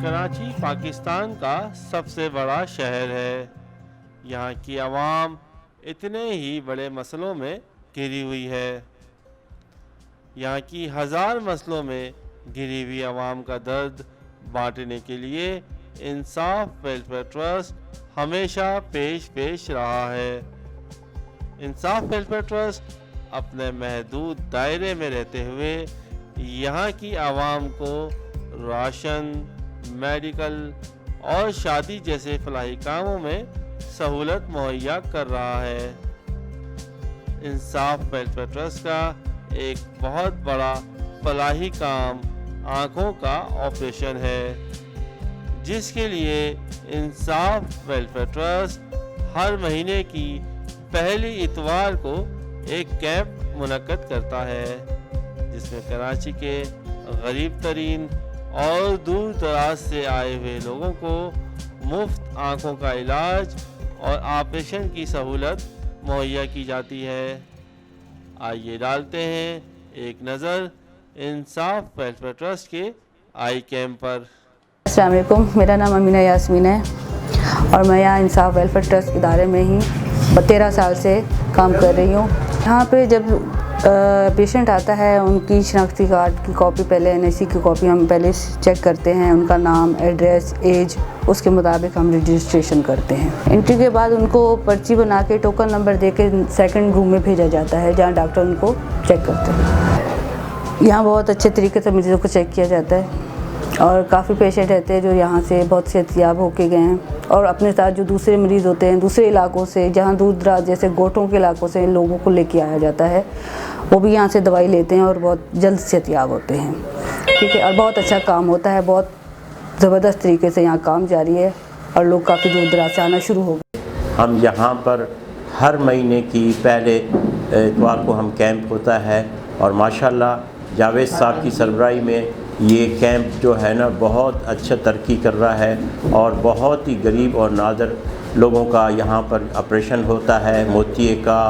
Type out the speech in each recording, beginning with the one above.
कराची पाकिस्तान का सबसे बड़ा शहर है। यहाँ की आवाम इतने ही बड़े मसलों में घिरी हुई है। यहाँ की हज़ार मसलों में घिरी हुई आवाम का दर्द बांटने के लिए इंसाफ वेलफेयर ट्रस्ट हमेशा पेश रहा है। इंसाफ वेलफेयर ट्रस्ट अपने महदूद दायरे में रहते हुए यहाँ की आवाम को राशन, मेडिकल और शादी जैसे फलाही कामों में सहूलत मुहैया कर रहा है। इंसाफ वेलफेयर ट्रस्ट का एक बहुत बड़ा फलाही काम आँखों का ऑपरेशन है, जिसके लिए इंसाफ वेलफेयर ट्रस्ट हर महीने की पहली इतवार को एक कैंप मुनक्कद करता है, जिसमें कराची के गरीब तरीन और दूर दराज से आए हुए लोगों को मुफ्त आँखों का इलाज और ऑपरेशन की सहूलत मुहैया की जाती है। आइए डालते हैं एक नज़र इंसाफ वेलफेयर ट्रस्ट के आई कैंप पर। अस्सलाम वालेकुम, मेरा नाम अमीना यास्मीन है और मैं यहाँ इंसाफ वेलफेयर ट्रस्ट इदारे में ही 13 साल से काम कर रही हूँ। यहाँ पे जब पेशेंट आता है, उनकी शनाख्ती कार्ड की कॉपी, पहले एनआईसी की कॉपी हम पहले चेक करते हैं, उनका नाम, एड्रेस, एज, उसके मुताबिक हम रजिस्ट्रेशन करते हैं। एंट्री के बाद उनको पर्ची बना के टोकन नंबर दे के सेकेंड रूम में भेजा जाता है, जहाँ डॉक्टर उनको चेक करते हैं। यहाँ बहुत अच्छे तरीके से मरीज़ों को चेक किया जाता है और काफ़ी पेशेंट रहते हैं जो यहाँ से बहुत सेहतियाब होके गए हैं और अपने साथ जो दूसरे मरीज़ होते हैं दूसरे इलाकों से, जहाँ दूर दराज जैसे गोटों के इलाकों से लोगों को लेके आया जाता है, वो भी यहाँ से दवाई लेते हैं और बहुत जल्द सेहतियाब होते हैं। ठीक है, और बहुत अच्छा काम होता है, बहुत ज़बरदस्त तरीके से यहाँ काम जारी है और लोग काफ़ी दूर दराज से आना शुरू हो गए। हम यहाँ पर हर महीने की पहले इतवार को हम कैंप होता है और माशाल्लाह जावेद साहब की सरबराही में ये कैंप जो है ना बहुत अच्छा तरक्की कर रहा है और बहुत ही गरीब और नादर लोगों का यहाँ पर ऑपरेशन होता है। मोतिये का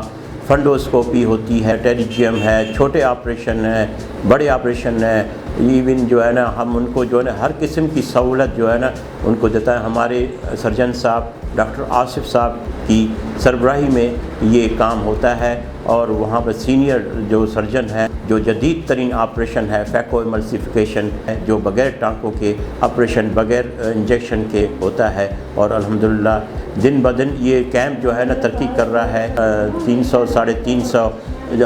फंडोस्कोपी होती है, टेरिजियम है, छोटे ऑपरेशन है, बड़े ऑपरेशन है, इवन जो है ना हम उनको जो है ना हर किस्म की सहूलत जो है ना उनको देता है। हमारे सर्जन साहब डॉक्टर आसिफ साहब की सरबराही में ये काम होता है और वहाँ पर सीनियर जो सर्जन है, जो जदीद तरीन ऑपरेशन है फैको इमल्सिफिकेशन है, जो बग़ैर टाँकों के ऑपरेशन, बग़ैर इंजेक्शन के होता है। और अल्हम्दुलिल्लाह दिन ब दिन ये कैंप जो है ना तरक्की कर रहा है। 300 साढ़े 300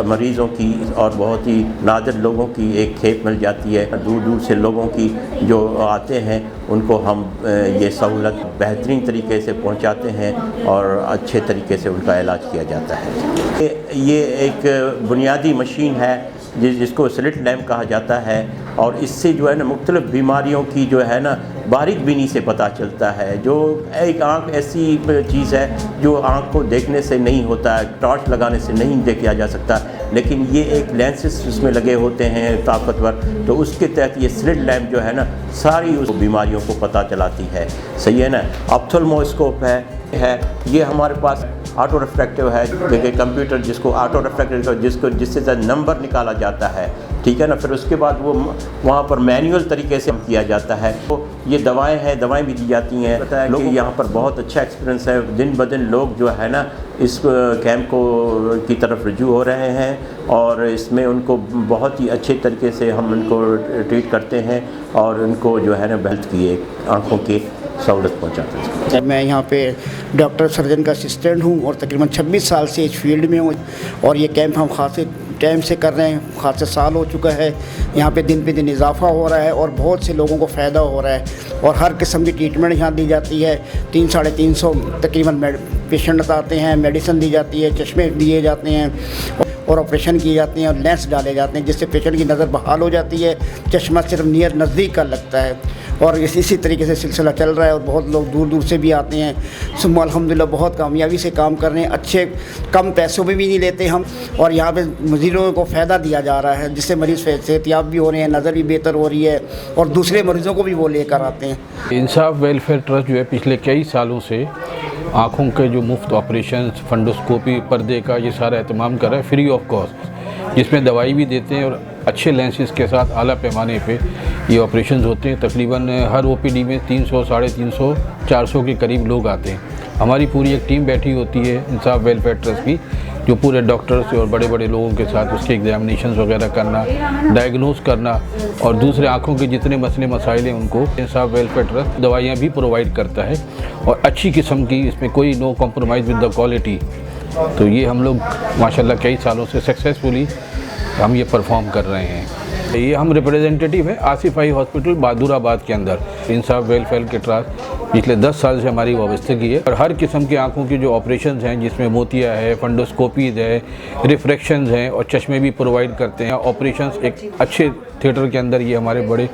मरीज़ों की और बहुत ही नादिर लोगों की एक खेप मिल जाती है। दूर दूर से लोगों की जो आते हैं उनको हम ये सहूलत बेहतरीन तरीके से पहुंचाते हैं और अच्छे तरीके से उनका इलाज किया जाता है। ये एक बुनियादी मशीन है जिसको स्लिट लैम्प कहा जाता है और इससे जो है ना मुख्तलिफ़ बीमारियों की जो है ना बारीक बीनी से पता चलता है। जो एक आँख ऐसी चीज़ है जो आँख को देखने से नहीं होता है, टॉर्च लगाने से नहीं देखा जा सकता, लेकिन ये एक लेंसेस उसमें लगे होते हैं ताकतवर, तो उसके तहत ये स्लिट लैम्प जो है ना सारी उस बीमारियों को पता चलाती है। सही है ना। ऑप्थल्मोस्कोप है ये हमारे पास ऑटो रिफ्रैक्टिव है, देखिए कंप्यूटर जिसको ऑटो रिफ्रैक्टिव जिससे नंबर निकाला जाता है, ठीक है ना। फिर उसके बाद वो वहाँ पर मैनुअल तरीके से किया जाता है। तो ये दवाएं हैं, दवाएं भी दी जाती हैं। पता है लोग यहाँ पर बहुत अच्छा एक्सपीरियंस है। दिन ब दिन लोग जो है ना इस कैंप को की तरफ रुजू हो रहे हैं और इसमें उनको बहुत ही अच्छे तरीके से हम उनको ट्रीट करते हैं और उनको जो है ना हेल्थ की एक आँखों की सहूलत पहुँचाते हैं। मैं यहाँ पे डॉक्टर सर्जन का असिस्टेंट हूँ और तकरीबन 26 साल से इस फील्ड में हूँ और ये कैंप हम खासे टाइम से कर रहे हैं, खासे साल हो चुका है। यहाँ पे दिन इजाफा हो रहा है और बहुत से लोगों को फ़ायदा हो रहा है और हर किस्म की ट्रीटमेंट यहाँ दी जाती है। 300 साढ़े 300 तकरीबन पेशेंट आते हैं, मेडिसिन दी जाती है, चश्मे दिए जाते हैं और ऑपरेशन किए जाते हैं और लेंस डाले जाते हैं, जिससे पेशेंट की नज़र बहाल हो जाती है। चश्मा सिर्फ नज़दीक का लगता है और इसी तरीके से सिलसिला चल रहा है और बहुत लोग दूर दूर से भी आते हैं। सुम्मा अल्हम्दुलिल्लाह बहुत कामयाबी से काम कर रहे हैं, अच्छे कम पैसों में भी नहीं लेते हम और यहाँ पे मरीज़ों को फ़ायदा दिया जा रहा है, जिससे मरीज़ सेहतियाब भी हो रहे हैं, नज़र भी बेहतर हो रही है और दूसरे मरीज़ों को भी वो लेकर आते हैं। इंसाफ वेलफेयर ट्रस्ट जो है पिछले कई सालों से आँखों के जो मुफ्त ऑपरेशन, फंडोस्कोपी, पर्दे का ये सारा एहतमाम कर रहा है फ्री ऑफ कॉस्ट, जिसमें दवाई भी देते हैं और अच्छे लेंसेज के साथ आला पैमाने पे ये ऑपरेशंस होते हैं। तकरीबन हर ओपीडी में 300, 350, 400 के करीब लोग आते हैं। हमारी पूरी एक टीम बैठी होती है इंसाफ वेलफेयर ट्रस्ट की, जो पूरे डॉक्टर्स और बड़े बड़े लोगों के साथ उसके एग्जामिनेशंस वगैरह करना, डायग्नोस करना और दूसरे आँखों के जितने मसले मसाइल हैं उनको इंसाफ वेलफेयर ट्रस्ट दवाइयाँ भी प्रोवाइड करता है और अच्छी किस्म की, इसमें कोई no compromise with the quality. तो ये हम लोग माशाल्लाह कई सालों से सक्सेसफुली हम ये परफॉर्म कर रहे हैं। ये हम रिप्रेजेंटेटिव हैं आसिफ आई हॉस्पिटल बहादुराबाद के अंदर। इंसाफ वेलफेयर के ट्रस्ट पिछले 10 साल से हमारी वाबस्तगी है और हर किस्म की आंखों की जो ऑपरेशंस हैं, जिसमें मोतिया है, फंडोस्कोपीज़ है, रिफ्रैक्शंस हैं और चश्मे भी प्रोवाइड करते हैं। ऑपरेशंस एक अच्छे थिएटर के अंदर ये हमारे बड़े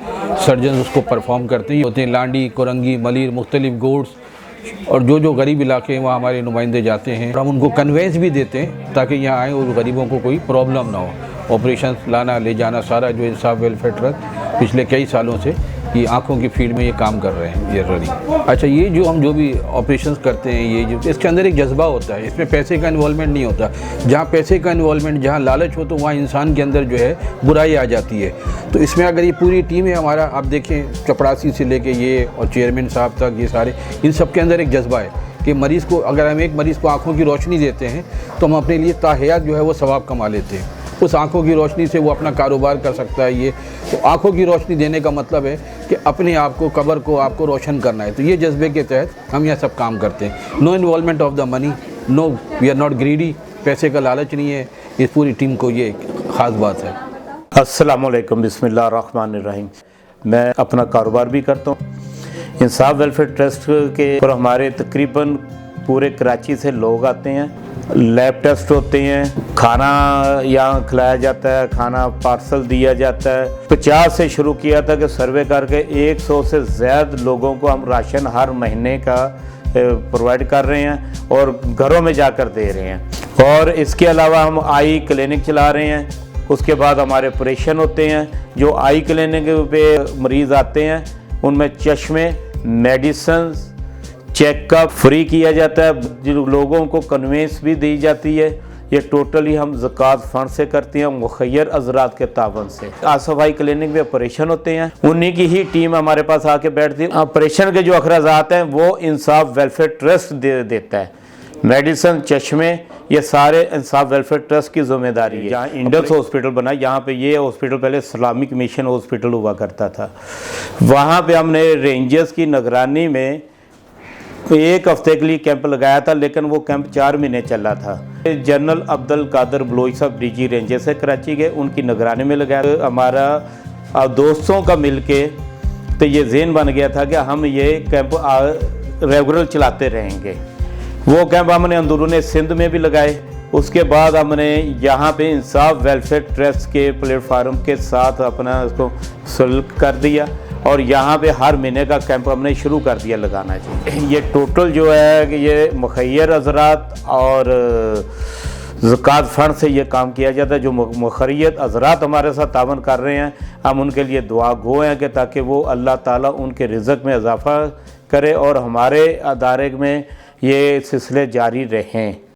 सर्जन उसको परफॉर्म करते हैं। होते हैं लांडी, कोरंगी, मलिर, मुख्तलिफ गोड्स और जो गरीब इलाके हैं वहाँ हमारे नुमाइंदे जाते हैं। हम उनको कन्वेंस भी देते हैं ताकि यहाँ आएँ और गरीबों को कोई प्रॉब्लम ना हो। ऑपरेशन लाना ले जाना सारा जो इंसाफ वेलफेयर ट्रस्ट पिछले कई सालों से ये आँखों की फील्ड में ये काम कर रहे हैं ये रनिंग। अच्छा, ये जो हम जो भी ऑपरेशंस करते हैं ये जो इसके अंदर एक जज्बा होता है, इसमें पैसे का इन्वॉल्वमेंट नहीं होता। जहाँ पैसे का इन्वॉल्वमेंट, जहाँ लालच हो तो वहाँ इंसान के अंदर जो है बुराई आ जाती है। तो इसमें अगर ये पूरी टीम है हमारा, आप देखें चपड़ासी से लेके ये और चेयरमैन साहब तक, ये सारे इन सब के अंदर एक जज्बा है कि मरीज़ को, अगर हम एक मरीज़ को आँखों की रोशनी देते हैं तो हम अपने लिए ताहयात जो है वो सवाब कमा लेते हैं। उस आँखों की रोशनी से वो अपना कारोबार कर सकता है। ये तो आँखों की रोशनी देने का मतलब है कि अपने आप को, कब्र को आपको रोशन करना है। तो ये जज्बे के तहत हम यह सब काम करते हैं। No involvement of the money, no, we are not greedy, पैसे का लालच नहीं है। इस पूरी टीम को ये ख़ास बात है। अस्सलामु अलैकुम, बिस्मिल्लाहिर्रहमानिर्रहीम। मैं अपना कारोबार भी करता हूँ इंसाफ वेलफेयर ट्रस्ट के, और हमारे तकरीबन पूरे कराची से लोग आते हैं। लैब टेस्ट होते हैं, खाना यहाँ खिलाया जाता है, खाना पार्सल दिया जाता है। 50 से शुरू किया था कि सर्वे करके 100 से ज़्यादा लोगों को हम राशन हर महीने का प्रोवाइड कर रहे हैं और घरों में जाकर दे रहे हैं। और इसके अलावा हम आई क्लिनिक चला रहे हैं। उसके बाद हमारे ऑपरेशन होते हैं। जो आई क्लिनिक पे मरीज़ आते हैं उनमें चश्मे, मेडिसिन, चेकअप फ्री किया जाता है। जिन लोगों को कन्वेंस भी दी जाती है, ये टोटली हम ज़कात फंड से करते हैं, मुखैर हज़रात के तावन से। आसिफ आई क्लिनिक में ऑपरेशन होते हैं, उन्हीं की ही टीम हमारे पास आके बैठती है। ऑपरेशन के जो अखराजात हैं वो इंसाफ वेलफेयर ट्रस्ट देता है। मेडिसिन, चश्मे, ये सारे इंसाफ वेलफेयर ट्रस्ट की जिम्मेदारी है। जहाँ इंडस हॉस्पिटल बना, यहाँ पे ये हॉस्पिटल पहले इस्लामिक मिशन हॉस्पिटल हुआ करता था। वहाँ पे हमने रेंजर्स की निगरानी में 1 हफ्ते के लिए कैंप लगाया था, लेकिन वो कैंप 4 महीने चला था। जनरल अब्दुल कादर बलोच साहब डीजी रेंजर से कराची गए, उनकी निगरानी में लगाया। हमारा दोस्तों का मिलके तो ये ज़हन बन गया था कि हम ये कैंप रेगुलर चलाते रहेंगे। वो कैंप हमने अंदरूनी सिंध में भी लगाए। उसके बाद हमने यहाँ पे इंसाफ वेलफेयर ट्रस्ट के प्लेटफार्म के साथ अपना उसको सुलह कर दिया और यहाँ पे हर महीने का कैंप हमने शुरू कर दिया लगाना चाहिए। ये टोटल जो है कि ये मुखैर हज़रात और ज़कात फ़ंड से ये काम किया जाता है। जो मुखैर हज़रात हमारे साथ तावन कर रहे हैं, हम उनके लिए दुआ गो हैं कि ताकि वो अल्लाह ताला उनके रिज़्क़ में इजाफ़ा करे और हमारे अदारे में ये सिलसिले जारी रहें।